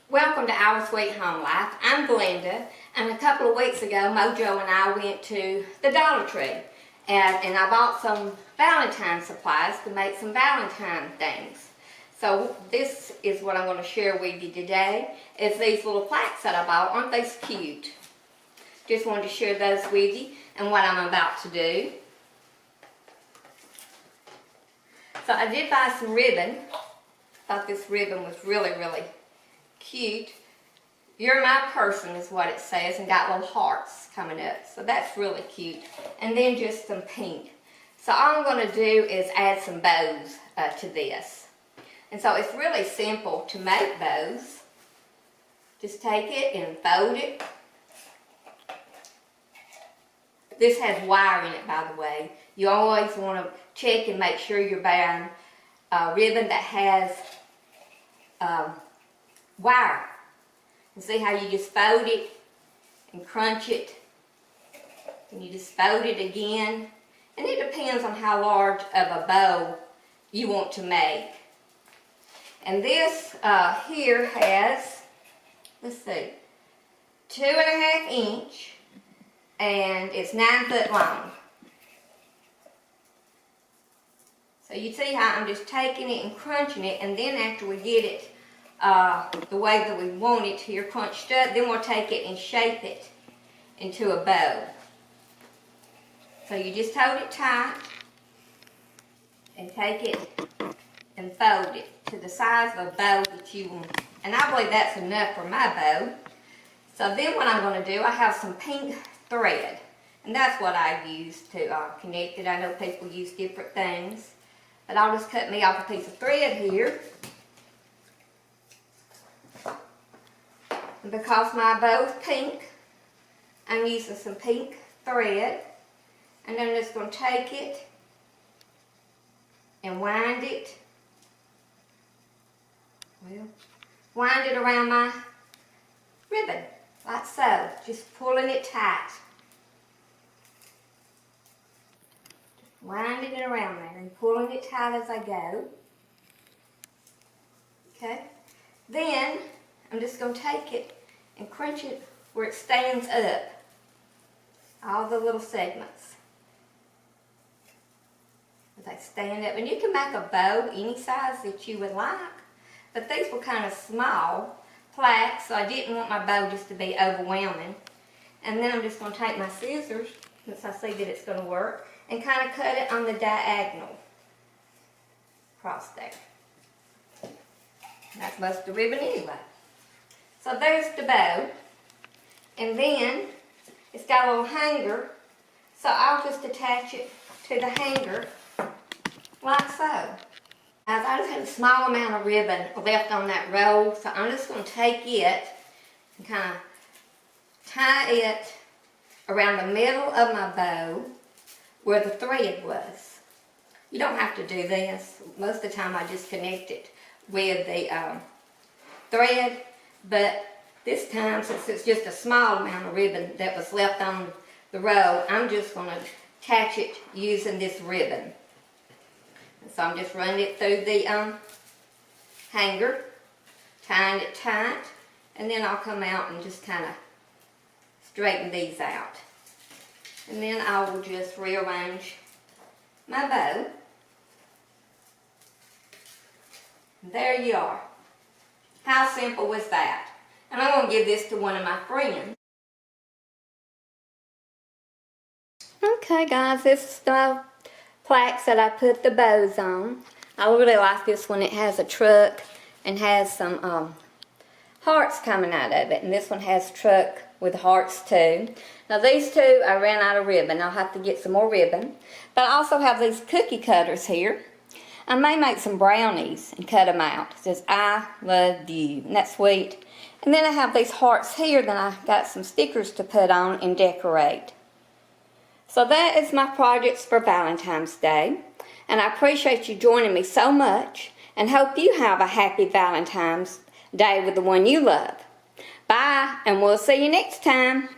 Welcome to Our Sweet Home Life. I'm Glenda, and a couple of weeks ago, Mojo and I went to the Dollar Tree, and I bought some Valentine supplies to make some Valentine things. So this is what I'm going to share with you today, is these little plaques that I bought. Aren't they cute? Just wanted to share those with you and what I'm about to do. So I did buy some ribbon. Thought this ribbon was really cute. You're my person is what it says, and got little hearts coming up. So that's really cute. And then just some pink. So all I'm going to do is add some bows to this. And so it's really simple to make bows. Just take it and fold it. This has wire in it, by the way. You always want to check and make sure you're buying ribbon that has wire. And see how you just fold it and crunch it, and you just fold it again. And it depends on how large of a bow you want to make. And this here has, let's see, 2.5 inch, and it's 9 foot long. So you see how I'm just taking it and crunching it, and then after we get it the way that we want it here crunched up, then we'll take it and shape it into a bow. So you just hold it tight and take it and fold it to the size of a bow that you want. And I believe that's enough for my bow. So then what I'm going to do, I have some pink thread, and that's what I use to connect it. I know people use different things, but I'll just cut me off a piece of thread here. And because my bow's pink, I'm using some pink thread, and I'm just going to take it and wind it. Well, wind it around my ribbon, like so, just pulling it tight. Winding it around there and pulling it tight as I go. Okay. Then I'm just going to take it and crunch it where it stands up. All the little segments. They stand up. And you can make a bow any size that you would like. But these were kind of small plaques, so I didn't want my bow just to be overwhelming. And then I'm just going to take my scissors, since I see that it's going to work, and kind of cut it on the diagonal across there. That's most of the ribbon anyway. So there's the bow, and then it's got a little hanger, so I'll just attach it to the hanger like so. Now I just had a small amount of ribbon left on that roll, so I'm just going to take it and kind of tie it around the middle of my bow where the thread was. You don't have to do this. Most of the time I just connect it with the thread, but this time, since it's just a small amount of ribbon that was left on the roll, I'm just going to attach it using this ribbon. And so I'm just running it through the hanger, tying it tight, and then I'll come out and just kind of straighten these out. And then I will just rearrange my bow. There you are. How simple was that? And I'm going to give this to one of my friends. Okay guys, this is the plaques that I put the bows on. I really like this one. It has a truck and has some hearts coming out of it. And this one has truck with hearts too. Now these two, I ran out of ribbon. I'll have to get some more ribbon. But I also have these cookie cutters here. I may make some brownies and cut them out. It says, I love you. And that's sweet. And then I have these hearts here that I got some stickers to put on and decorate. So that is my projects for Valentine's Day. And I appreciate you joining me so much, and hope you have a happy Valentine's Day with the one you love. Bye, and we'll see you next time.